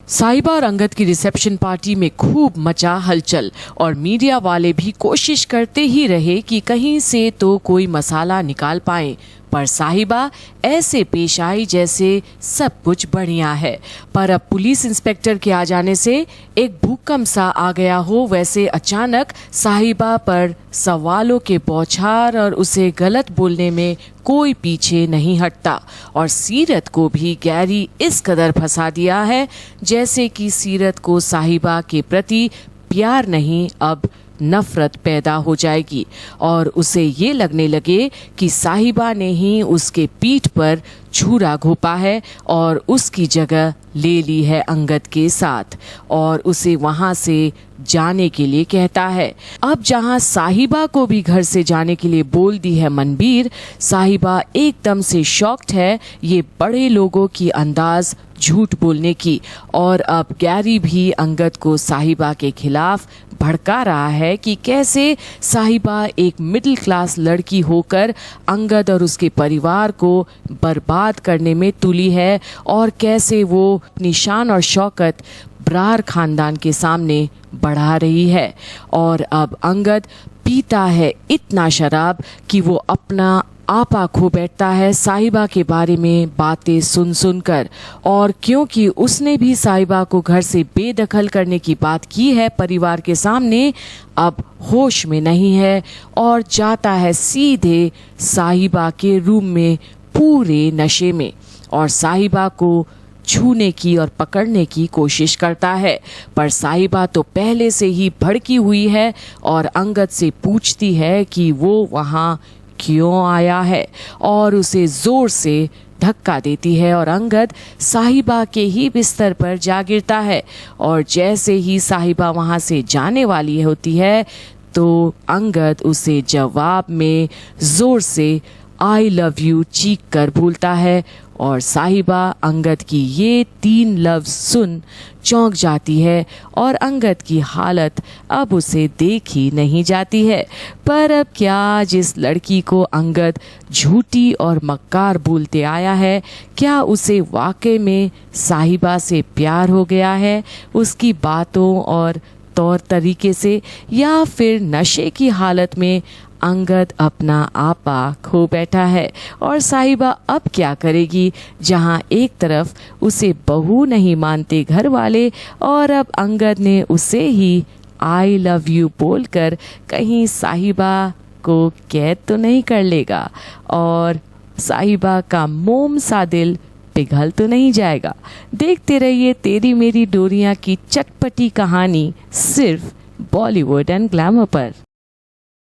साहिबा और अंगद की रिसेप्शन पार्टी में खूब मचा हलचल और मीडिया वाले भी कोशिश करते ही रहे कि कहीं से तो कोई मसाला निकाल पाएं, पर साहिबा ऐसे पेश आई जैसे सब कुछ बढ़िया है। पर अब पुलिस इंस्पेक्टर के आ जाने से एक भूकंप सा आ गया हो वैसे अचानक साहिबा पर सवालों के बौछार और उसे गलत बोलने में कोई पीछे नहीं हटता। और सीरत को भी गैरी इस कदर फंसा दिया है जैसे कि सीरत को साहिबा के प्रति प्यार नहीं अब नफरत पैदा हो जाएगी और उसे ये लगने लगे कि साहिबा ने ही उसके पीठ पर छुरा घोंपा है और उसकी जगह ले ली है अंगद के साथ और उसे वहां से जाने के लिए कहता है। अब जहां साहिबा को भी घर से जाने के लिए बोल दी है मनबीर, साहिबा एकदम से शॉक्ड है ये बड़े लोगों की अंदाज झूठ बोलने की। और अब गैरी भी अंगद को साहिबा के खिलाफ भड़का रहा है कि कैसे साहिबा एक मिडिल क्लास लड़की होकर अंगद और उसके परिवार को बर्बाद करने में तुली है और कैसे वो अपनी शान और शौकत ब्रार खानदान के सामने बढ़ा रही है। और अब अंगद पीता है इतना शराब कि वो अपना आपा खो बैठता है साहिबा के बारे में बातें सुन सुनकर। और क्योंकि उसने भी साहिबा को घर से बेदखल करने की बात की है परिवार के सामने, अब होश में नहीं है और जाता है सीधे साहिबा के रूम में पूरे नशे में और साहिबा को छूने की और पकड़ने की कोशिश करता है। पर साहिबा तो पहले से ही भड़की हुई है और अंगद से पूछती है कि वो वहाँ क्यों आया है और उसे जोर से धक्का देती है और अंगद साहिबा के ही बिस्तर पर जा गिरता है। और जैसे ही साहिबा वहां से जाने वाली होती है तो अंगद उसे जवाब में जोर से आई लव यू चीख कर बोलता है और साहिबा अंगद की ये 3 लफ्ज सुन चौंक जाती है और अंगद की हालत अब उसे देखी नहीं जाती है। पर अब क्या, जिस लड़की को अंगद झूठी और मक्कार बोलते आया है, क्या उसे वाकई में साहिबा से प्यार हो गया है उसकी बातों और तौर तरीके से, या फिर नशे की हालत में अंगद अपना आपा खो बैठा है। और साहिबा अब क्या करेगी जहां एक तरफ उसे बहू नहीं मानते घर वाले और अब अंगद ने उसे ही आई लव यू बोलकर कहीं साहिबा को कैद तो नहीं कर लेगा और साहिबा का मोम सा दिल पिघल तो नहीं जाएगा। देखते रहिए तेरी मेरी डोरियां की चटपटी कहानी सिर्फ बॉलीवुड एंड ग्लैमर पर।